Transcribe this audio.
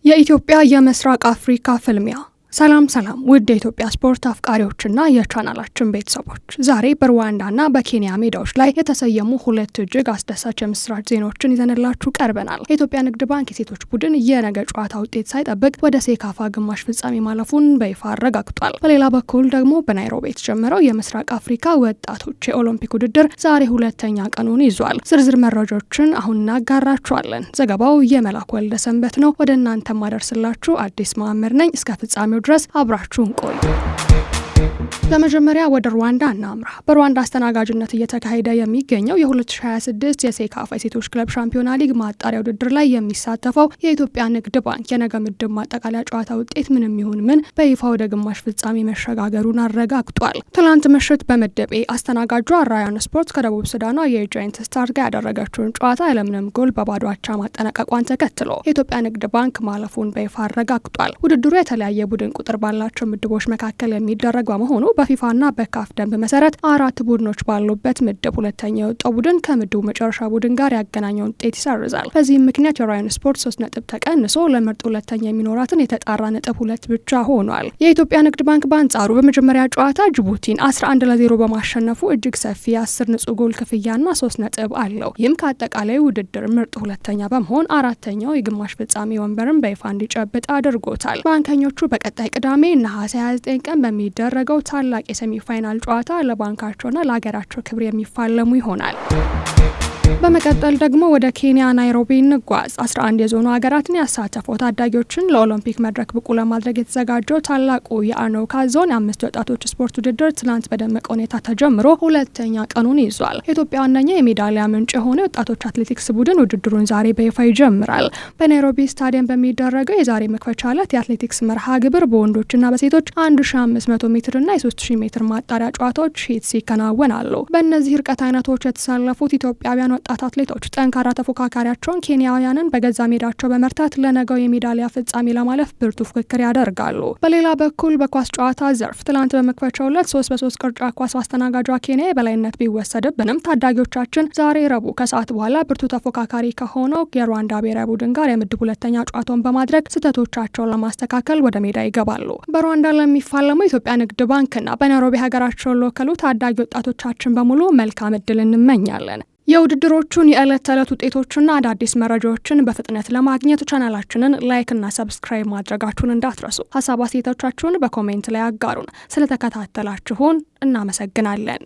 የኢትዮጵያ የምስራቅ አፍሪካ ፍልሚያ። ሰላም ውድ የኢትዮጵያ ስፖርት አፍቃሪዎችና የቻናላችን ቤተሰቦች፣ ዛሬ በሩዋንዳና በኬንያ ሜዳዎች ላይ የተሰየሙ ሁለት እጅግ አስደሳች የምስራች ዜናዎችን ይዘንላችሁ ቀርበናል። የኢትዮጵያ ንግድ ባንክ የሴቶች ቡድን የነገ ጨዋታ ውጤት ሳይጠብቅ ወደ ሴካፋ ግማሽ ፍጻሜ ማለፉን በይፋ አረጋግጧል። በሌላ በኩል ደግሞ በናይሮቢ የተጀመረው የምስራቅ አፍሪካ ወጣቶች የኦሎምፒክ ውድድር ዛሬ ሁለተኛ ቀኑን ይዟል። ዝርዝር መረጃዎችን አሁን እናጋራችኋለን። ዘገባው የመላኩ ወልደሰንበት ነው። ወደ እናንተ ማደርስላችሁ አዲስ መሐመድ ነኝ። እስከ ፍጻሜው ድረስ አብራችሁን ቆዩ። በመጀመሪያ ወደ ሩዋንዳ እናምራ። በሩዋንዳ አስተናጋጅነት እየተካሄደ የሚገኘው የ2026 የሴካፋ የሴቶች ክለብ ሻምፒዮና ሊግ ማጣሪያ ውድድር ላይ የሚሳተፈው የኢትዮጵያ ንግድ ባንክ የነገ ምድብ ማጠቃለያ ጨዋታ ውጤት ምንም ይሁን ምን በይፋ ወደ ግማሽ ፍጻሜ መሸጋገሩን አረጋግጧል። ትላንት ምሽት በምድብ ኤ አስተናጋጇ ራያን ስፖርት ከደቡብ ሱዳኗ የጃይንት ስታር ጋር ያደረገችውን ጨዋታ ያለምንም ጎል በባዶ አቻ ማጠናቀቋን ተከትሎ የኢትዮጵያ ንግድ ባንክ ማለፉን በይፋ አረጋግጧል። ውድድሩ የተለያየ ቡድን ቁጥር ባላቸው ምድቦች መካከል የሚደረግ በመሆኑ በፊፋና በካፍ ደንብ መሰረት 4 ቡድኖች ባሉበት ምድብ ሁለተኛ የወጣው ቡድን ከምድቡ መጨረሻ ቡድን ጋር ያገናኘውን ውጤት ይሰርዛል። በዚህም ምክንያት የራያን ስፖርት 3 ነጥብ ተቀንሶ ለምርጥ ሁለተኛ የሚኖራትን የተጣራ ነጥብ 2 ብቻ ሆኗል። የኢትዮጵያ ንግድ ባንክ በአንጻሩ በመጀመሪያ ጨዋታ ጅቡቲን 11-0 በማሸነፉ እጅግ ሰፊ 10 ንጹህ ጎል ክፍያና 3 ነጥብ አለው። ይህም ከአጠቃላይ ውድድር ምርጥ ሁለተኛ በመሆን አራተኛው የግማሽ ፍጻሜ ወንበርን በይፋ እንዲጨብጥ አድርጎታል። ባንከኞቹ በቀጣይ ቅዳሜ ነሐሴ 29 ቀን በሚደረገው ታላቅ የሴሚ ፋይናል ጨዋታ ለባንካቸውና ለሀገራቸው ክብር የሚፋለሙ ይሆናል። በመቀጠል ደግሞ ወደ ኬንያ ናይሮቢ እንጓዝ። 11 የዞኑ ሀገራትን ያሳተፈው ታዳጊዎችን ለኦሎምፒክ መድረክ ብቁ ለማድረግ የተዘጋጀው ታላቁ የአኖካ ዞን 5 ወጣቶች ስፖርት ውድድር ትናንት በደመቀ ሁኔታ ተጀምሮ ሁለተኛ ቀኑን ይዟል። የኢትዮጵያ ዋነኛ የሜዳሊያ ምንጭ የሆነ ወጣቶች አትሌቲክስ ቡድን ውድድሩን ዛሬ በይፋ ይጀምራል። በናይሮቢ ስታዲየም በሚደረገው የዛሬ መክፈቻ ዕለት የአትሌቲክስ መርሃ ግብር በወንዶችና በሴቶች 1500 ሜትርና የ3000 ሜትር ማጣሪያ ጨዋታዎች ሂትስ ይከናወናሉ። በእነዚህ ርቀት አይነቶች የተሳለፉት ኢትዮጵያውያን ወጣት አትሌቶች ጠንካራ ተፎካካሪያቸውን ኬንያውያንን በገዛ ሜዳቸው በመርታት ለነገው የሜዳሊያ ፍጻሜ ለማለፍ ብርቱ ፍክክር ያደርጋሉ። በሌላ በኩል በኳስ ጨዋታ ዘርፍ ትላንት በመክፈቻው ዕለት 3-3 ቅርጫት ኳስ አስተናጋጇ ኬንያ የበላይነት ቢወሰድብንም ታዳጊዎቻችን ዛሬ ረቡዕ ከሰዓት በኋላ ብርቱ ተፎካካሪ ከሆነው የሩዋንዳ ብሔራዊ ቡድን ጋር የምድብ ሁለተኛ ጨዋታውን በማድረግ ስህተቶቻቸውን ለማስተካከል ወደ ሜዳ ይገባሉ። በሩዋንዳ ለሚፋለመው የኢትዮጵያ ንግድ ባንክና በናይሮቢ ሀገራቸውን ለወከሉ ታዳጊ ወጣቶቻችን በሙሉ መልካም እድል እንመኛለን። የውድድሮቹን የዕለት ተዕለት ውጤቶችና አዳዲስ መረጃዎችን በፍጥነት ለማግኘት ቻናላችንን ላይክ እና ሰብስክራይብ ማድረጋችሁን እንዳትረሱ። ሀሳብ አስተያየቶቻችሁን በኮሜንት ላይ አጋሩን። ስለተከታተላችሁን እናመሰግናለን።